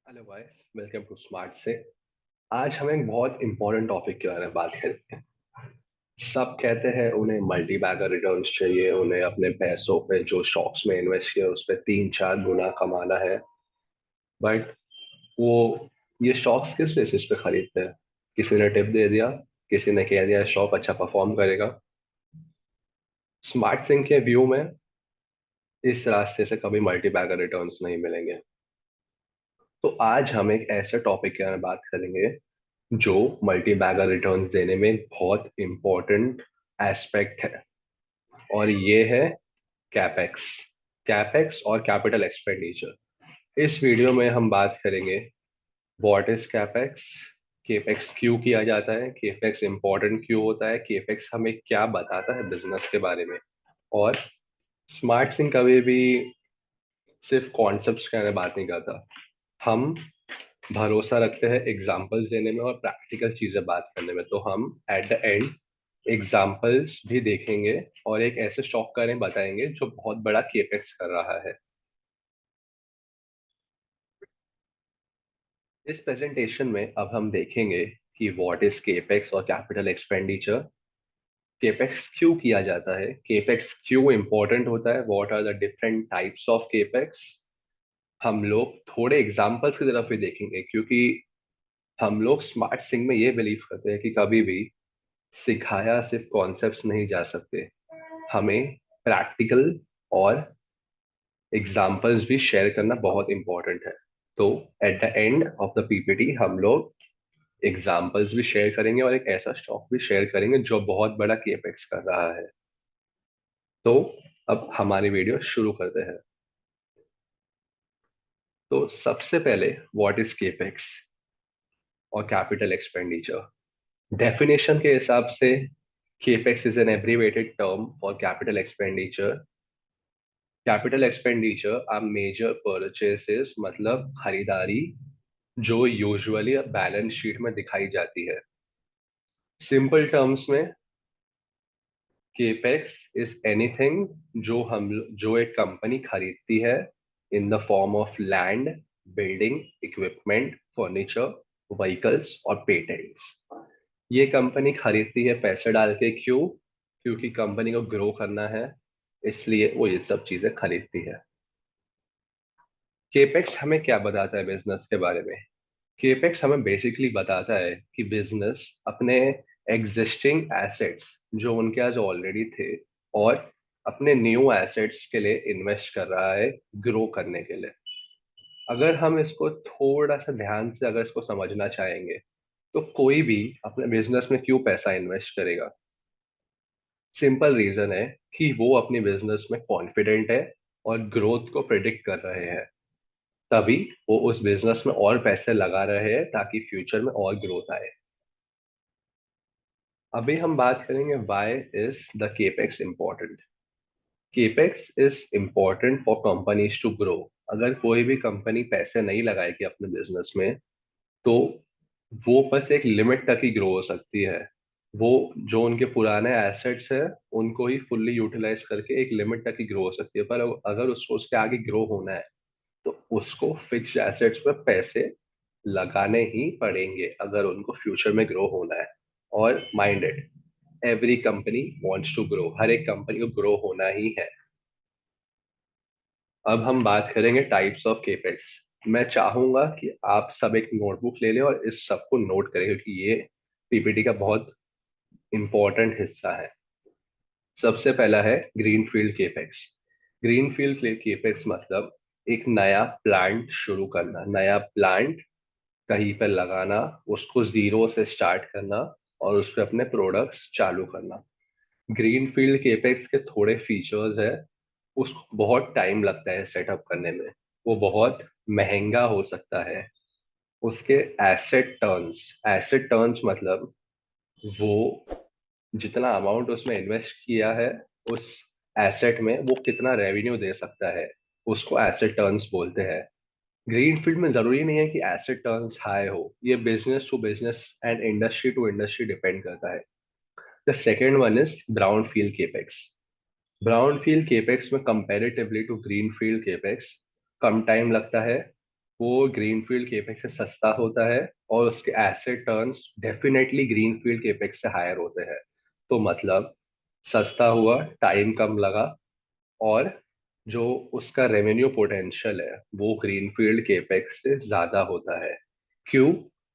Hello भाई। Welcome to smart से। आज हम एक बहुत इंपॉर्टेंट टॉपिक के बारे में बात करते हैं। सब कहते हैं उन्हें मल्टी बैगर रिटर्न्स चाहिए, उन्हें अपने पैसों पे जो स्टॉक्स में इन्वेस्ट किया उस पर 3-4 गुना कमाना है। बट वो ये स्टॉक्स किस बेसिस पे खरीदते हैं? किसी ने टिप दे दिया, किसी ने कह दिया स्टॉक अच्छा परफॉर्म करेगा। स्मार्ट सिंह के व्यू में इस रास्ते से कभी मल्टी बैगर रिटर्न्स नहीं मिलेंगे। तो आज हम एक ऐसे टॉपिक के बारे में बात करेंगे जो मल्टी बैगर रिटर्न्स देने में एक बहुत इंपॉर्टेंट एस्पेक्ट है, और ये है कैपेक्स। कैपेक्स और कैपिटल एक्सपेंडिचर। इस वीडियो में हम बात करेंगे व्हाट इज कैपेक्स, केपेक्स क्यों किया जाता है, केपेक्स इंपॉर्टेंट क्यों होता है, केपेक्स हमें क्या बताता है बिजनेस के बारे में। और स्मार्ट सिंह कभी भी सिर्फ कॉन्सेप्ट्स के बारे में बात नहीं करता। हम भरोसा रखते हैं एग्जाम्पल्स देने में और प्रैक्टिकल चीजें बात करने में। तो हम एट द एंड एग्जाम्पल्स भी देखेंगे और एक ऐसे स्टॉक का बारे में बताएंगे जो बहुत बड़ा केपेक्स कर रहा है। इस प्रेजेंटेशन में अब हम देखेंगे कि व्हाट इज केपेक्स और कैपिटल एक्सपेंडिचर। केपेक्स क्यों किया जाता है, केपेक्स क्यों इंपॉर्टेंट होता है, what are the different types of capex. हम लोग थोड़े एग्जाम्पल्स की तरफ भी देखेंगे, क्योंकि हम लोग स्मार्ट सिंह में ये बिलीव करते हैं कि कभी भी सिखाया सिर्फ कॉन्सेप्ट्स नहीं जा सकते, हमें प्रैक्टिकल और एग्जाम्पल्स भी शेयर करना बहुत इंपॉर्टेंट है। तो eight the end of the PPT हम लोग एग्जाम्पल्स भी शेयर करेंगे और एक ऐसा स्टॉक भी शेयर करेंगे जो बहुत बड़ा केपेक्स कर रहा है। तो अब हमारी वीडियो शुरू करते हैं। तो सबसे पहले व्हाट इज केपेक्स और कैपिटल एक्सपेंडिचर। डेफिनेशन के हिसाब से capex is an abbreviated term for capital expenditure. Capital expenditure are major purchases, मतलब खरीदारी जो यूजुअली बैलेंस शीट में दिखाई जाती है। सिंपल टर्म्स में केपेक्स इज एनीथिंग जो एक कंपनी खरीदती है in the form of land, building, equipment, furniture, vehicles और पेटेंट्स। ये कंपनी खरीदती है पैसे डाल के। क्यों? क्योंकि कंपनी को ग्रो करना है, इसलिए वो ये सब चीजें खरीदती है। केपेक्स हमें क्या बताता है बिजनेस के बारे में? केपेक्स हमें बेसिकली बताता है कि बिजनेस अपने एग्जिस्टिंग एसेट्स जो उनके पास ऑलरेडी थे और अपने न्यू एसेट्स के लिए इन्वेस्ट कर रहा है ग्रो करने के लिए। अगर हम इसको थोड़ा सा ध्यान से अगर इसको समझना चाहेंगे, तो कोई भी अपने बिजनेस में क्यों पैसा इन्वेस्ट करेगा? सिंपल रीजन है कि वो अपनी बिजनेस में कॉन्फिडेंट है और ग्रोथ को प्रिडिक्ट कर रहे हैं, तभी वो उस बिजनेस में और पैसे लगा रहे हैं ताकि फ्यूचर में और ग्रोथ आए। अभी हम बात करेंगे why is the capex important. Capex is important for companies to grow. अगर कोई भी कंपनी पैसे नहीं लगाएगी अपने बिजनेस में, तो वो बस एक लिमिट तक ही ग्रो हो सकती है। वो जो उनके पुराने एसेट्स है उनको ही फुल्ली यूटिलाइज करके एक लिमिट तक ही ग्रो हो सकती है। पर अगर उसको उसके आगे ग्रो होना है, तो उसको फिक्स्ड एसेट्स पे पैसे लगाने ही पड़ेंगे अगर उनको फ्यूचर में ग्रो होना है। और mind it, every company wants to grow, हर एक कंपनी को ग्रो होना ही है। अब हम बात करेंगे टाइप्स ऑफ केपेक्स। मैं चाहूंगा कि आप सब एक नोटबुक ले लें और इस सब को नोट करें, क्योंकि ये पीपीटी का बहुत इंपॉर्टेंट हिस्सा है। सबसे पहला है ग्रीनफील्ड केपेक्स। ग्रीनफील्ड केपेक्स मतलब एक नया प्लांट शुरू करना, नया प्लांट कहीं पर लगाना, उसको जीरो से स्टार्ट करना और उस पर अपने प्रोडक्ट्स चालू करना। ग्रीनफील्ड केपेक्स के थोड़े फीचर्स है। उसको बहुत टाइम लगता है सेटअप करने में, वो बहुत महंगा हो सकता है। उसके एसेट टर्न्स मतलब वो जितना अमाउंट उसमें इन्वेस्ट किया है उस एसेट में वो कितना रेवेन्यू दे सकता है, उसको एसेट टर्न्स बोलते हैं। ग्रीन फील्ड में जरूरी नहीं है कि एसेट टर्न्स हाई हो, ये business to business and industry to industry depend करता है। The second one is brown field capex. Brown field capex में comparatively to green field capex कम टाइम लगता है, वो ग्रीनफील्ड केपेक्स से सस्ता होता है और उसके asset turns definitely greenfield capex से हायर होते हैं। तो मतलब सस्ता हुआ, टाइम कम लगा, और जो उसका रेवेन्यू पोटेंशियल है वो ग्रीनफील्ड केपेक्स से ज्यादा होता है। क्यों?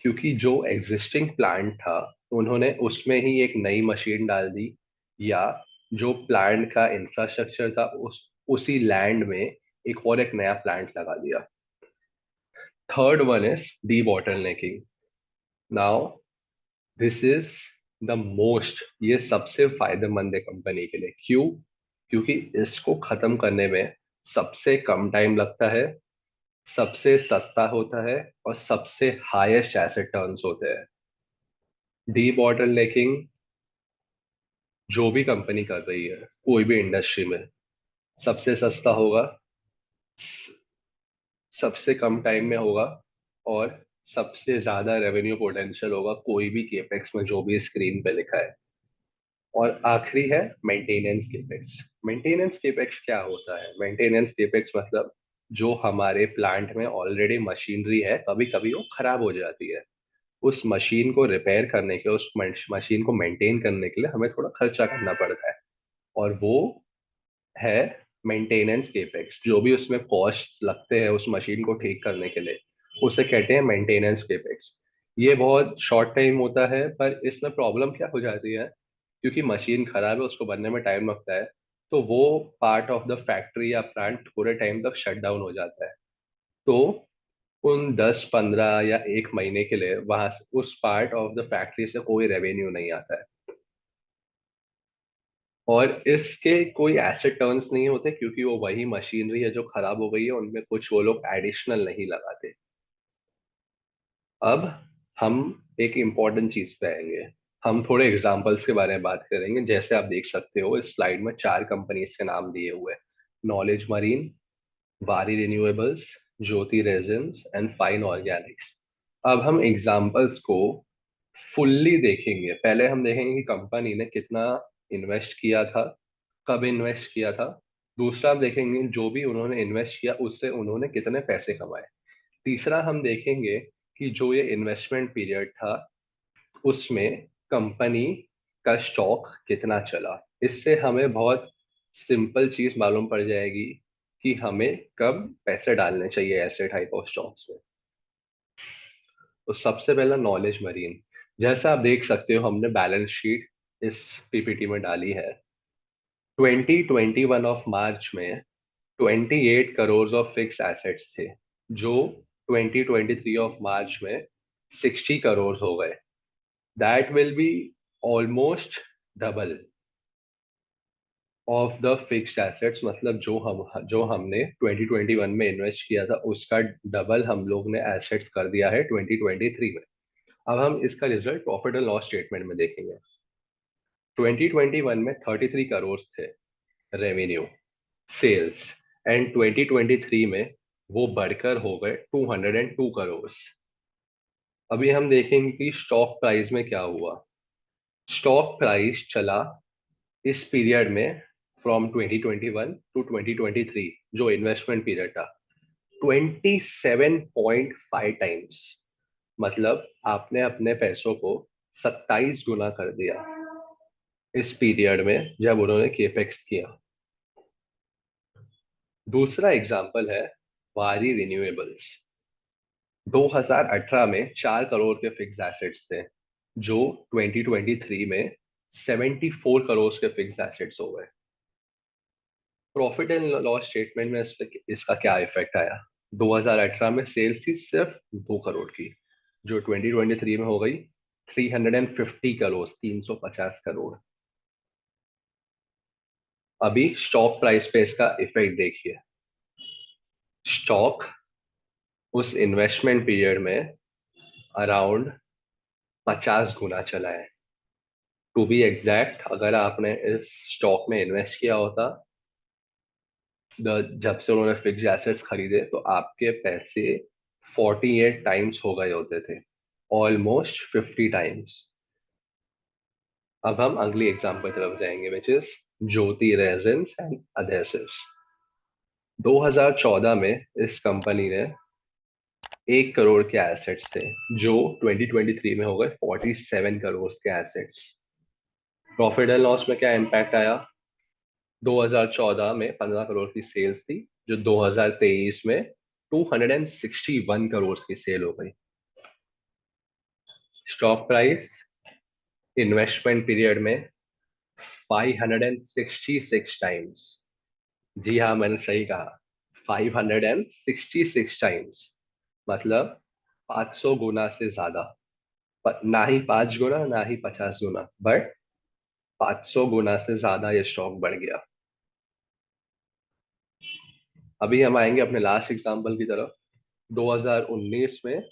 क्योंकि जो एग्जिस्टिंग प्लांट था उन्होंने उसमें ही एक नई मशीन डाल दी, या जो प्लांट का इंफ्रास्ट्रक्चर था उसी लैंड में एक नया प्लांट लगा दिया। Third one is debottlenecking. Now this is the most, ये सबसे फायदेमंद है कंपनी के लिए। क्यों? क्योंकि इसको खत्म करने में सबसे कम टाइम लगता है, सबसे सस्ता होता है, और सबसे हाईएस्ट एसेट टर्न्स होते हैं। डी बॉटलनेकिंग जो भी कंपनी कर रही है कोई भी इंडस्ट्री में, सबसे सस्ता होगा, सबसे कम टाइम में होगा, और सबसे ज्यादा रेवेन्यू पोटेंशियल होगा कोई भी केपेक्स में जो भी स्क्रीन पे लिखा है। और आखिरी है मेंटेनेंस केपेक्स। मेंटेनेंस केपेक्स क्या होता है? मेंटेनेंस केपेक्स मतलब जो हमारे प्लांट में ऑलरेडी मशीनरी है, कभी कभी वो खराब हो जाती है, उस मशीन को रिपेयर करने के लिए, उस मशीन को मेंटेन करने के लिए हमें थोड़ा खर्चा करना पड़ता है, और वो है मेंटेनेंस केपेक्स। जो भी उसमें कॉस्ट लगते हैं उस मशीन को ठीक करने के लिए, उसे कहते हैं मेंटेनेंस केपेक्स। ये बहुत शॉर्ट टाइम होता है, पर इसमें प्रॉब्लम क्या हो जाती है, क्योंकि मशीन खराब है, उसको बनने में टाइम लगता है, तो वो पार्ट ऑफ द फैक्ट्री या प्लांट पूरे टाइम तक शट डाउन हो जाता है। तो उन 10-15 या 1 महीने के लिए वहां से, उस पार्ट ऑफ द फैक्ट्री से कोई रेवेन्यू नहीं आता है, और इसके कोई एसेट टर्न्स नहीं होते, क्योंकि वो वही मशीनरी है जो खराब हो गई है, उनमें कुछ वो लोग एडिशनल नहीं लगाते। अब हम एक इम्पॉर्टेंट चीज पे आएंगे। हम थोड़े एग्जांपल्स के बारे में बात करेंगे। जैसे आप देख सकते हो इस स्लाइड में 4 कंपनीज के नाम दिए हुए हैं: नॉलेज मरीन, वारी renewables, Jyoti resins and fine Organics. अब हम एग्जांपल्स को फुल्ली देखेंगे। पहले हम देखेंगे कि कंपनी ने कितना इन्वेस्ट किया था, कब इन्वेस्ट किया था। दूसरा हम देखेंगे जो भी उन्होंने इन्वेस्ट किया उससे उन्होंने कितने पैसे कमाए। तीसरा हम देखेंगे कि जो ये इन्वेस्टमेंट पीरियड था उसमें कंपनी का स्टॉक कितना चला। इससे हमें बहुत सिंपल चीज मालूम पड़ जाएगी कि हमें कब पैसे डालने चाहिए ऐसे टाइप ऑफ स्टॉक्स में। तो सबसे पहला नॉलेज मरीन। जैसा आप देख सकते हो हमने बैलेंस शीट इस पीपीटी में डाली है। 2021 ऑफ मार्च में 28 करोड़ ऑफ फिक्स एसेट्स थे, जो 2023 ऑफ मार्च में 60 करोड़ हो गए। That will be almost double of the fixed assets. मतलब जो हमने 2021 में इन्वेस्ट किया था उसका डबल हम लोग ने एसेट्स कर दिया है 2023 में। अब हम इसका result profit and loss statement में देखेंगे। 2021 में 33 करोड़ थे रेवेन्यू, सेल्स, एंड 2023 में वो बढ़कर हो गए 202 करोड़। अभी हम देखेंगे कि स्टॉक प्राइस में क्या हुआ। स्टॉक प्राइस चला इस पीरियड में, फ्रॉम 2021 टू 2023, जो इन्वेस्टमेंट पीरियड था, 27.5 टाइम्स। मतलब आपने अपने पैसों को 27 गुना कर दिया इस पीरियड में जब उन्होंने केपेक्स किया। दूसरा एग्जाम्पल है वारी रिन्यूएबल्स। 2018 में 4 करोड़ के फिक्स एसेट्स थे, जो 2023 में 74 करोड़ के फिक्स एसेट्स हो गए। प्रॉफिट एंड लॉस स्टेटमेंट में इसका क्या इफेक्ट आया? 2018 में सेल्स थी सिर्फ 2 करोड़ की, जो 2023 में हो गई 350 करोड़, 350 करोड़। अभी स्टॉक प्राइस पे इसका इफेक्ट देखिए। स्टॉक उस इन्वेस्टमेंट पीरियड में अराउंड 50 गुना चला है। टू बी एग्जैक्ट, अगर आपने इस स्टॉक में इन्वेस्ट किया होता जब से उन्होंने फिक्स एसेट्स खरीदे, तो आपके पैसे 48 टाइम्स हो गए होते थे, ऑलमोस्ट 50 टाइम्स। अब हम अगली एग्जांपल तरफ जाएंगे, which is Jyoti resins and adhesives. 2014 में इस कंपनी ने 1 करोड़ के एसेट्स थे, जो 2023 में हो गए 47 करोड़ के एसेट्स। प्रॉफिट एंड लॉस में क्या इम्पैक्ट आया? 2014 में 15 करोड़ की सेल्स थी, जो 2023 में 261 करोड़ की सेल हो गई। स्टॉक प्राइस इन्वेस्टमेंट पीरियड में 566 टाइम्स। जी हाँ, मैंने सही कहा, 566 टाइम्स, मतलब 500 गुना से ज्यादा। ना ही 5 गुना, ना ही 50 गुना, बट 500 गुना से ज्यादा ये स्टॉक बढ़ गया। अभी हम आएंगे अपने लास्ट एग्जांपल की तरफ। 2019 में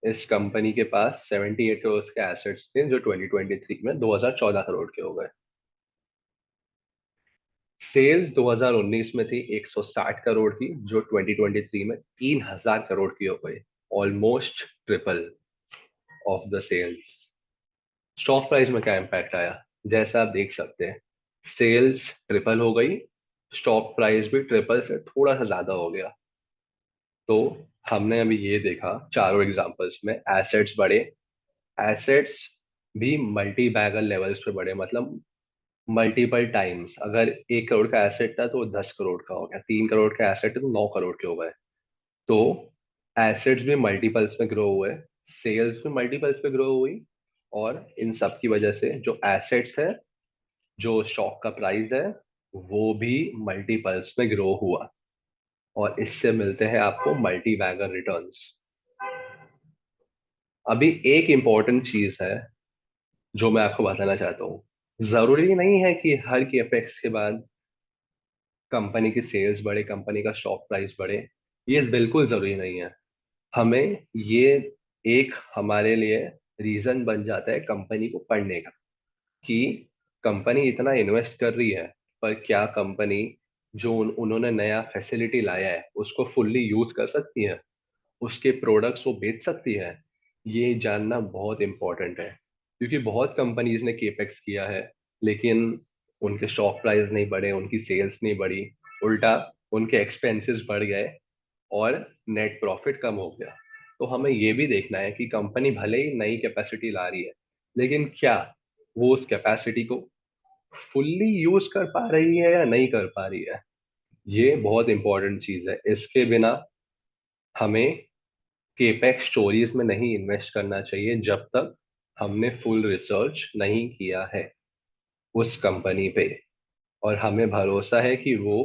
इस कंपनी के पास 78 करोड़ के एसेट्स थे, जो 2023 में 2014 करोड़ के हो गए। सेल्स 2019 में थी 160 करोड़ की, जो 2023 में 3000 करोड़ की हो गई। Almost triple of the sales. Stock price में क्या इम्पैक्ट आया? जैसा आप देख सकते हैं, सेल्स ट्रिपल हो गई, स्टॉक प्राइस भी ट्रिपल से थोड़ा सा ज्यादा हो गया। तो हमने अभी ये देखा चारों एग्जांपल्स में, एसेट्स बढ़े, एसेट्स भी मल्टी बैगर लेवल्स पे बढ़े, मतलब मल्टीपल टाइम्स। अगर 1 करोड़ का एसेट था तो वो 10 करोड़ का हो गया, 3 करोड़ का एसेट है तो 9 करोड़ के हो गए। तो एसेट्स भी मल्टीपल्स में ग्रो हुए, सेल्स भी मल्टीपल्स पे ग्रो हुई, और इन सब की वजह से जो एसेट्स है, जो स्टॉक का प्राइस है, वो भी मल्टीपल्स में ग्रो हुआ, और इससे मिलते हैं आपको मल्टी बैगर रिटर्न्स। अभी एक इम्पॉर्टेंट चीज है जो मैं आपको बताना चाहता हूँ। जरूरी नहीं है कि हर केपेक्स के बाद कंपनी की सेल्स बढ़े, कंपनी का स्टॉक प्राइस बढ़े। ये बिल्कुल जरूरी नहीं है। हमें ये एक हमारे लिए रीजन बन जाता है कंपनी को पढ़ने का, कि कंपनी इतना इन्वेस्ट कर रही है, पर क्या कंपनी जो उन्होंने नया फैसिलिटी लाया है उसको फुल्ली यूज कर सकती है, उसके प्रोडक्ट्स वो बेच सकती है। ये जानना बहुत इंपॉर्टेंट है, क्योंकि बहुत कंपनीज ने केपेक्स किया है, लेकिन उनके स्टॉक प्राइस नहीं बढ़े, उनकी सेल्स नहीं बढ़ी, उल्टा उनके एक्सपेंसेस बढ़ गए और नेट प्रॉफिट कम हो गया। तो हमें ये भी देखना है कि कंपनी भले ही नई कैपेसिटी ला रही है, लेकिन क्या वो उस कैपेसिटी को फुल्ली यूज कर पा रही है या नहीं कर पा रही है। ये बहुत इंपॉर्टेंट चीज है। इसके बिना हमें केपेक्स स्टोरीज में नहीं इन्वेस्ट करना चाहिए, जब तक हमने फुल रिसर्च नहीं किया है उस कंपनी पे, और हमें भरोसा है कि वो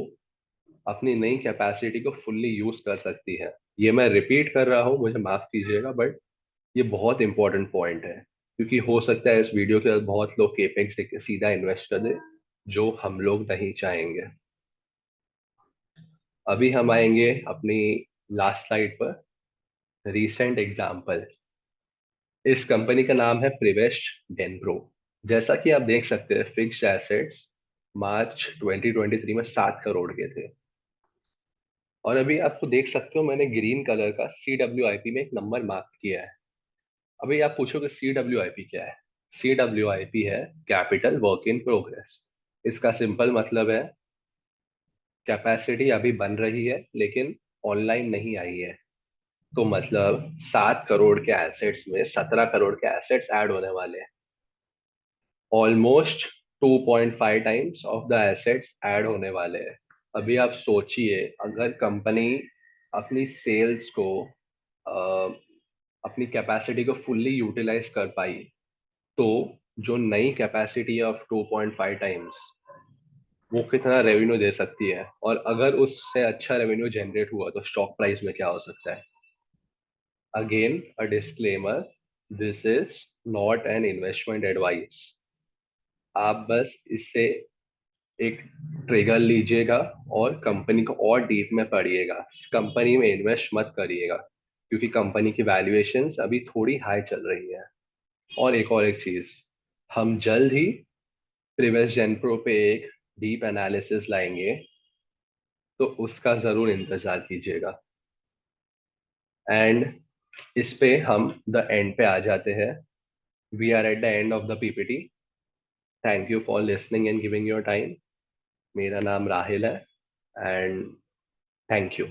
अपनी नई कैपेसिटी को फुल्ली यूज कर सकती है। ये मैं रिपीट कर रहा हूँ, मुझे माफ कीजिएगा, बट ये बहुत इंपॉर्टेंट पॉइंट है, क्योंकि हो सकता है इस वीडियो के बाद बहुत लोग केपेक्स देख के सीधा इन्वेस्ट कर दे, जो हम लोग नहीं चाहेंगे। अभी हम आएंगे अपनी लास्ट स्लाइड पर, रीसेंट एग्जाम्पल। इस कंपनी का नाम है प्रिवेस्ट डेनप्रो। जैसा कि आप देख सकते हैं, फिक्स्ड एसेट्स मार्च 2023 में 7 करोड़ के थे, और अभी आपको देख सकते हो मैंने ग्रीन कलर का CWIP में एक नंबर मार्क किया है। अभी आप पूछोगे CWIP क्या है? CWIP है कैपिटल वर्क इन प्रोग्रेस। इसका सिंपल मतलब है कैपेसिटी अभी बन रही है लेकिन ऑनलाइन नहीं आई है। तो मतलब 7 करोड़ के एसेट्स में 17 करोड़ के एसेट्स ऐड होने वाले हैं। Almost 2.5 times of the assets add होने वाले हैं। अभी आप सोचिए, अगर कंपनी अपनी सेल्स को अपनी कैपेसिटी को फुल्ली यूटिलाइज कर पाई, तो जो नई कैपेसिटी ऑफ 2.5 टाइम्स, वो कितना रेवेन्यू दे सकती है, और अगर उससे अच्छा रेवेन्यू जनरेट हुआ तो स्टॉक प्राइस में क्या हो सकता है। Again a disclaimer, this is not an investment advice. आप बस इससे एक ट्रिगर लीजिएगा और कंपनी को और डीप में पढ़िएगा। कंपनी में इन्वेस्ट मत करिएगा, क्योंकि कंपनी की वैल्यूएशंस अभी थोड़ी हाई चल रही है। और एक चीज, हम जल्द ही प्रिवेश जेनप्रो पे एक डीप एनालिसिस लाएंगे, तो उसका जरूर इंतजार कीजिएगा। एंड इस पे हम द एंड पे आ जाते हैं। We are at the end of the PPT। Thank you for listening and giving your time. मेरा नाम राहिल है, एंड थैंक यू।